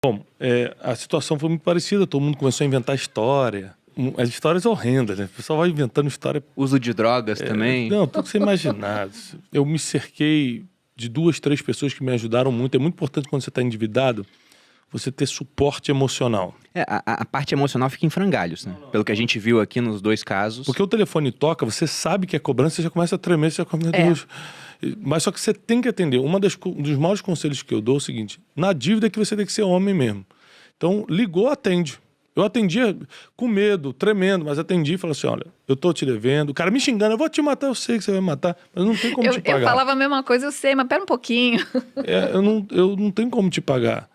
Bom, a situação foi muito parecida, todo mundo começou a inventar história. As histórias horrendas, né? O pessoal vai inventando história. Uso de drogas também? Não, tudo que você imaginar. Eu me cerquei de 2, 3 pessoas que me ajudaram muito. É muito importante quando você está endividado, você ter suporte emocional. A parte emocional fica em frangalhos, né? Pelo que a gente viu aqui nos 2 casos. Porque o telefone toca, você sabe que é cobrança, você já começa a tremer, você já começa, meu Deus. Mas só que você tem que atender. Um dos maiores conselhos que eu dou é o seguinte: na dívida é que você tem que ser homem mesmo. Então, ligou, atende. Eu atendia com medo, tremendo, mas atendi e falei assim: olha, eu tô te devendo. O cara me xingando, eu vou te matar, eu sei que você vai me matar, mas não tem como te pagar. Eu falava a mesma coisa, eu sei, mas pera um pouquinho. Eu não tenho como te pagar.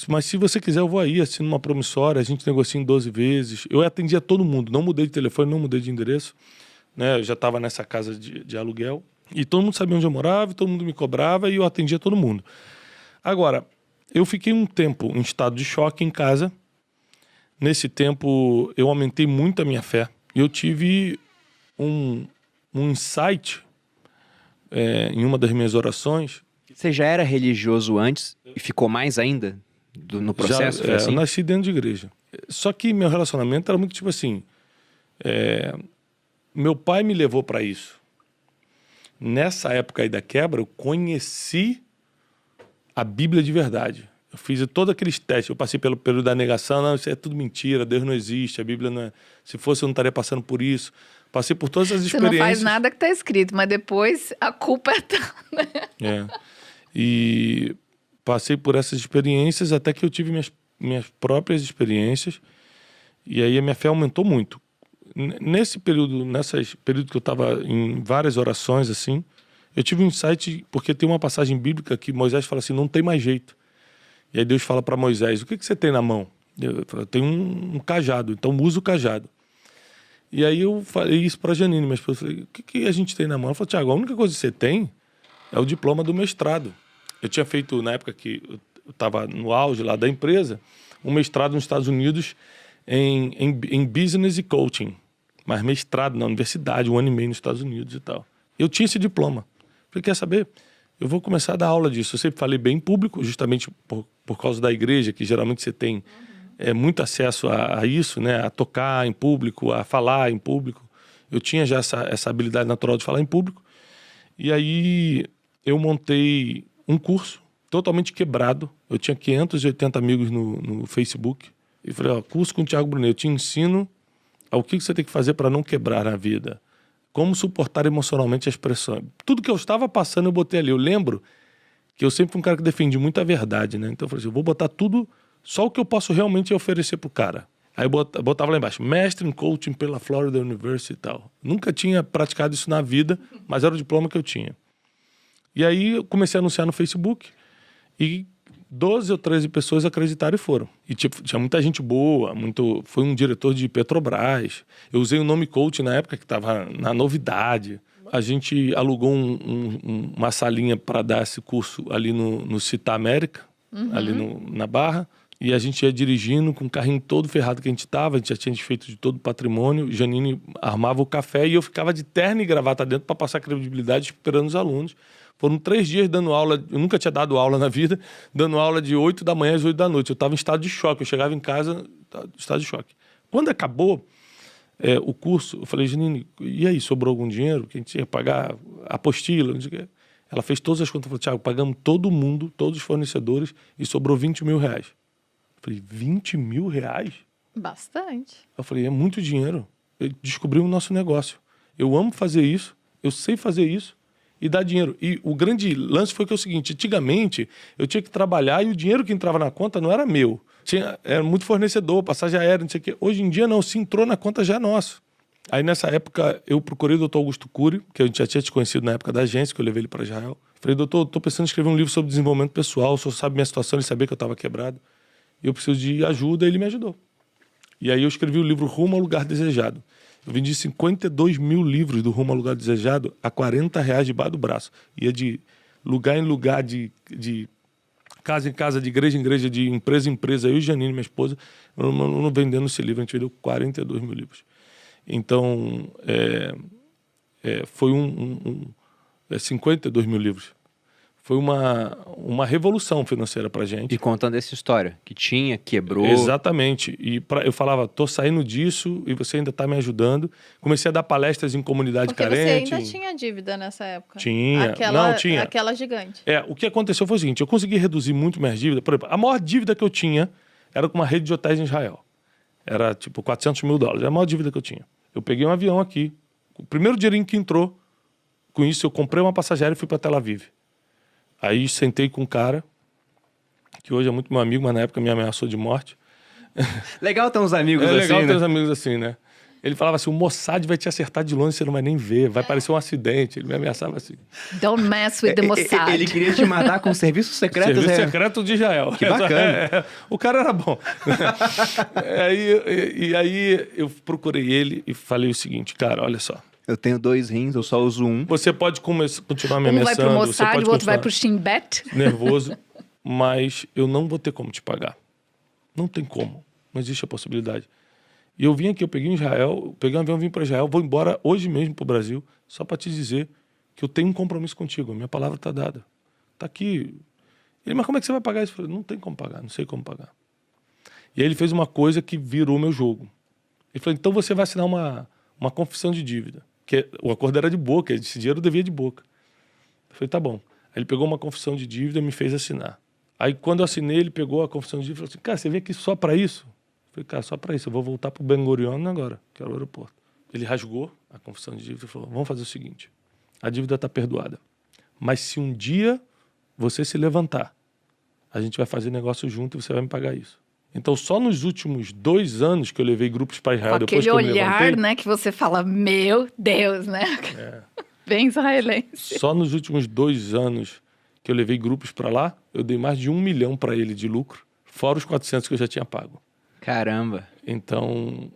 Mas se você quiser, eu vou aí, assino uma promissória, a gente negocia em 12 vezes. Eu atendia todo mundo, não mudei de telefone, não mudei de endereço. Né? Eu já estava nessa casa de aluguel. E todo mundo sabia onde eu morava, todo mundo me cobrava e eu atendia todo mundo. Agora, eu fiquei um tempo em estado de choque em casa. Nesse tempo, eu aumentei muito a minha fé. Eu tive um insight em uma das minhas orações. Você já era religioso antes e ficou mais ainda no processo? Já, assim? Eu nasci dentro de igreja. Só que meu relacionamento era muito tipo assim... meu pai me levou para isso. Nessa época aí da quebra, eu conheci a Bíblia de verdade. Eu fiz todos aqueles testes. Eu passei pelo período da negação. Não, isso é tudo mentira. Deus não existe. A Bíblia não é... Se fosse, eu não estaria passando por isso. Passei por todas as experiências. Você não faz nada que está escrito, mas depois a culpa é tua. E passei por essas experiências até que eu tive minhas próprias experiências. E aí a minha fé aumentou muito. Nesse período que eu estava em várias orações assim, eu tive um insight, porque tem uma passagem bíblica que Moisés fala assim: não tem mais jeito. E aí Deus fala para Moisés: o que você tem na mão? Eu tenho um cajado, então usa o cajado. E aí eu falei isso para Janine, minha esposa. Falei: o que a gente tem na mão? Ela falou: Tiago, a única coisa que você tem é o diploma do mestrado. Eu tinha feito, na época que eu estava no auge lá da empresa, um mestrado nos Estados Unidos em business e coaching. Mas mestrado na universidade, 1 ano e meio nos Estados Unidos e tal. Eu tinha esse diploma. Falei: quer saber? Eu vou começar a dar aula disso. Eu sempre falei bem em público, justamente por causa da igreja, que geralmente você tem muito acesso a isso, né? A tocar em público, a falar em público. Eu tinha já essa habilidade natural de falar em público. E aí eu montei um curso totalmente quebrado. Eu tinha 580 amigos no Facebook. E falei: ó, curso com o Thiago Brunet, eu te ensino o que você tem que fazer para não quebrar na vida. Como suportar emocionalmente as pressões. Tudo que eu estava passando eu botei ali. Eu lembro que eu sempre fui um cara que defendi muito a verdade, né? Então eu falei assim: eu vou botar tudo, só o que eu posso realmente oferecer pro cara. Aí eu botava lá embaixo: mestre em coaching pela Florida University e tal. Nunca tinha praticado isso na vida, mas era o diploma que eu tinha. E aí eu comecei a anunciar no Facebook e 12 ou 13 pessoas acreditaram e foram. E tipo, tinha muita gente boa, foi um diretor de Petrobras. Eu usei o nome coach na época que estava na novidade. A gente alugou uma salinha para dar esse curso ali no Citar América, ali na Barra. E a gente ia dirigindo com o carrinho todo ferrado que a gente estava. A gente já tinha feito de todo o patrimônio. Janine armava o café e eu ficava de terno e gravata dentro para passar credibilidade esperando os alunos. Foram 3 dias dando aula, eu nunca tinha dado aula na vida, dando aula de 8 da manhã às 8 da noite. Eu estava em estado de choque, eu chegava em casa em estado de choque. Quando acabou o curso, eu falei: Janine, e aí, sobrou algum dinheiro que a gente ia pagar apostila? Não sei o quê. Ela fez todas as contas e falou: Thiago, pagamos todo mundo, todos os fornecedores e sobrou 20 mil reais. Eu falei: 20 mil reais? Bastante. Eu falei: é muito dinheiro. Eu descobri o nosso negócio. Eu amo fazer isso, eu sei fazer isso. E dar dinheiro. E o grande lance foi que é o seguinte: antigamente eu tinha que trabalhar e o dinheiro que entrava na conta não era meu. Era muito fornecedor, passagem aérea, não sei o quê. Hoje em dia não, se entrou na conta já é nosso. Aí nessa época eu procurei o Dr. Augusto Cury, que a gente já tinha te conhecido na época da agência, que eu levei ele para Israel. Falei: doutor, estou pensando em escrever um livro sobre desenvolvimento pessoal, o senhor sabe minha situação, ele sabia que eu estava quebrado. E eu preciso de ajuda, e ele me ajudou. E aí eu escrevi o livro Rumo ao Lugar Desejado. Eu vendi 52 mil livros do Rumo ao Lugar Desejado a R$40 debaixo do braço. Ia de lugar em lugar, de casa em casa, de igreja em igreja, de empresa em empresa. Eu e Janine, minha esposa, não vendendo esse livro. A gente vendeu 42 mil livros. Então, foi 52 mil livros. Foi uma revolução financeira pra gente. E contando essa história, que tinha, quebrou. Exatamente. E eu falava, tô saindo disso e você ainda tá me ajudando. Comecei a dar palestras em comunidade carente. Porque você ainda tinha dívida nessa época. Tinha. Tinha. Aquela gigante. O que aconteceu foi o seguinte, eu consegui reduzir muito minhas dívidas. Por exemplo, a maior dívida que eu tinha era com uma rede de hotéis em Israel. Era tipo $400 mil. Era a maior dívida que eu tinha. Eu peguei um avião aqui. O primeiro dinheirinho que entrou, com isso eu comprei uma passageira e fui para Tel Aviv. Aí sentei com um cara, que hoje é muito meu amigo, mas na época me ameaçou de morte. Legal ter uns amigos assim, legal ter né? uns amigos assim, né? Ele falava assim, o Mossad vai te acertar de longe, você não vai nem ver, vai parecer um acidente. Ele me ameaçava assim. Don't mess with the Mossad. Ele queria te matar com serviços secretos. Serviço secreto de Israel. Que bacana. O cara era bom. Aí eu procurei ele e falei o seguinte, cara, olha só. Eu tenho 2 rins, eu só uso um. Você pode continuar me Um vai ameaçando. pro Mossad, o outro vai pro Shin Bet. Nervoso, mas eu não vou ter como te pagar. Não tem como. Não existe a possibilidade. E eu vim aqui, eu peguei em Israel, peguei um avião, vim para Israel, vou embora hoje mesmo pro Brasil, só para te dizer que eu tenho um compromisso contigo. A minha palavra tá dada. Tá aqui. Ele, mas como é que você vai pagar isso? Eu falei, não tem como pagar, não sei como pagar. E aí ele fez uma coisa que virou meu jogo. Ele falou, então você vai assinar uma confissão de dívida. Que o acordo era de boca, esse dinheiro eu devia de boca. Eu falei, tá bom. Aí ele pegou uma confissão de dívida e me fez assinar. Aí quando eu assinei, ele pegou a confissão de dívida e falou assim, cara, você veio aqui só para isso? Eu falei, cara, só para isso, eu vou voltar pro Ben Gurion agora, que era o aeroporto. Ele rasgou a confissão de dívida e falou, vamos fazer o seguinte, a dívida está perdoada, mas se um dia você se levantar, a gente vai fazer negócio junto e você vai me pagar isso. Então, só nos últimos 2 anos que eu levei grupos para Israel, depois que eu me levantei... Aquele olhar, né, que você fala, meu Deus, né? Bem israelense. Só nos últimos 2 anos que eu levei grupos para lá, eu dei mais de 1 milhão para ele de lucro, fora os 400 que eu já tinha pago. Caramba. Então,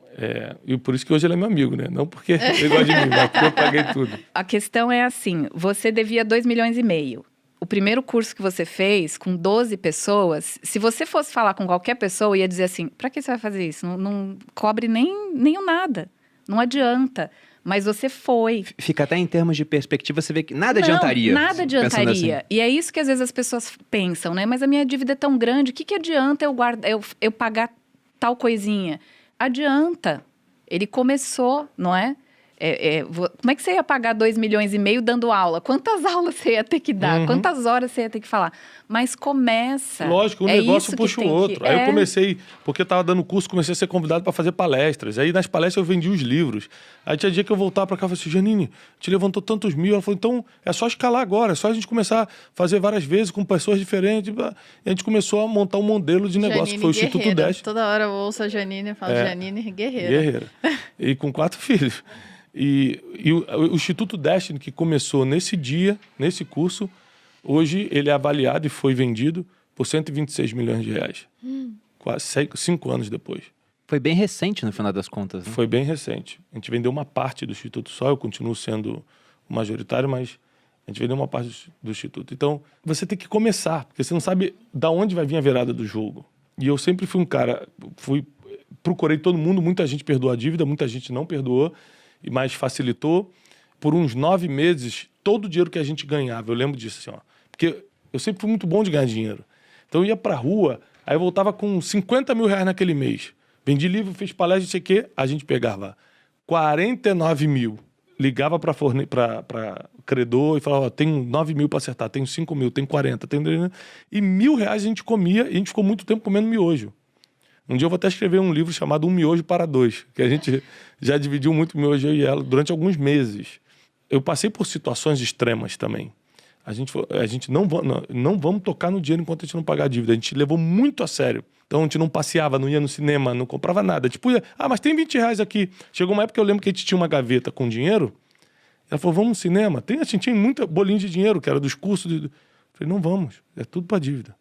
e por isso que hoje ele é meu amigo, né? Não porque ele gosta de mim, mas porque eu paguei tudo. A questão é assim, você devia 2,5 milhões. O primeiro curso que você fez, com 12 pessoas, se você fosse falar com qualquer pessoa, ia dizer assim, pra que você vai fazer isso? Não cobre nem o nada. Não adianta. Mas você foi. Fica até em termos de perspectiva, você vê que nada adiantaria. Nada adiantaria. Assim. E é isso que às vezes as pessoas pensam, né? Mas a minha dívida é tão grande, o que adianta eu pagar tal coisinha? Adianta. Ele começou, não é? Como é que você ia pagar 2,5 milhões dando aula? Quantas aulas você ia ter que dar? Uhum. Quantas horas você ia ter que falar? Mas começa. Lógico, um negócio puxa o outro. Aí eu comecei, porque eu estava dando curso, comecei a ser convidado para fazer palestras. Aí nas palestras eu vendi os livros. Aí tinha dia que eu voltava para cá e falei assim, Janine, te levantou tantos mil. Ela falou, então é só escalar agora, é só a gente começar a fazer várias vezes com pessoas diferentes. E a gente começou a montar um modelo de negócio, Janine que foi o Instituto Dash. Toda hora eu ouço a Janine e falo, Janine guerreira. Guerreira. E com 4 filhos. E o Instituto Destiny, que começou nesse dia, nesse curso, hoje ele é avaliado e foi vendido por 126 milhões de reais. Quase 5 anos depois. Foi bem recente no final das contas, né? Foi bem recente. A gente vendeu uma parte do Instituto só, eu continuo sendo o majoritário, mas a gente vendeu uma parte do Instituto. Então, você tem que começar, porque você não sabe de onde vai vir a virada do jogo. E eu sempre fui um cara, procurei todo mundo, muita gente perdoou a dívida, muita gente não perdoou, mas facilitou. Por uns 9 meses, todo o dinheiro que a gente ganhava, eu lembro disso assim, ó, porque eu sempre fui muito bom de ganhar dinheiro. Então eu ia pra rua, aí eu voltava com 50 mil reais naquele mês. Vendi livro, fiz palestra, não sei o quê, a gente pegava 49 mil, ligava para credor e falava, ó, tenho 9 mil para acertar, tenho 5 mil, tenho 40, tenho... E R$1.000 a gente comia, e a gente ficou muito tempo comendo miojo. Um dia eu vou até escrever um livro chamado Um Miojo para Dois, que a gente já dividiu muito miojo, eu e ela, durante alguns meses. Eu passei por situações extremas também. A gente não vamos tocar no dinheiro enquanto a gente não pagar a dívida. A gente levou muito a sério. Então a gente não passeava, não ia no cinema, não comprava nada. Tipo, mas tem R$20 aqui. Chegou uma época que eu lembro que a gente tinha uma gaveta com dinheiro. Ela falou, vamos no cinema? A gente tinha muita bolinha de dinheiro, que era dos cursos. Eu falei, não vamos, é tudo para dívida.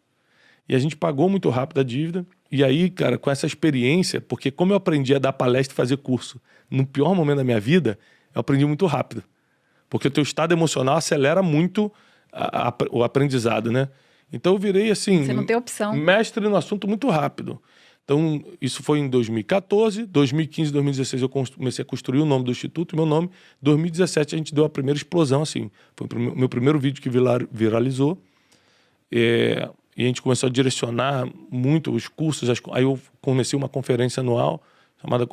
E a gente pagou muito rápido a dívida. E aí, cara, com essa experiência, porque como eu aprendi a dar palestra e fazer curso no pior momento da minha vida, eu aprendi muito rápido. Porque o teu estado emocional acelera muito o aprendizado, né? Então eu virei, assim... Você não tem opção. Mestre no assunto muito rápido. Então, isso foi em 2014, 2015, 2016 eu comecei a construir o nome do Instituto, meu nome. Em 2017 a gente deu a primeira explosão, assim. Foi o meu primeiro vídeo que viralizou. E a gente começou a direcionar muito os cursos. Aí eu comecei uma conferência anual chamada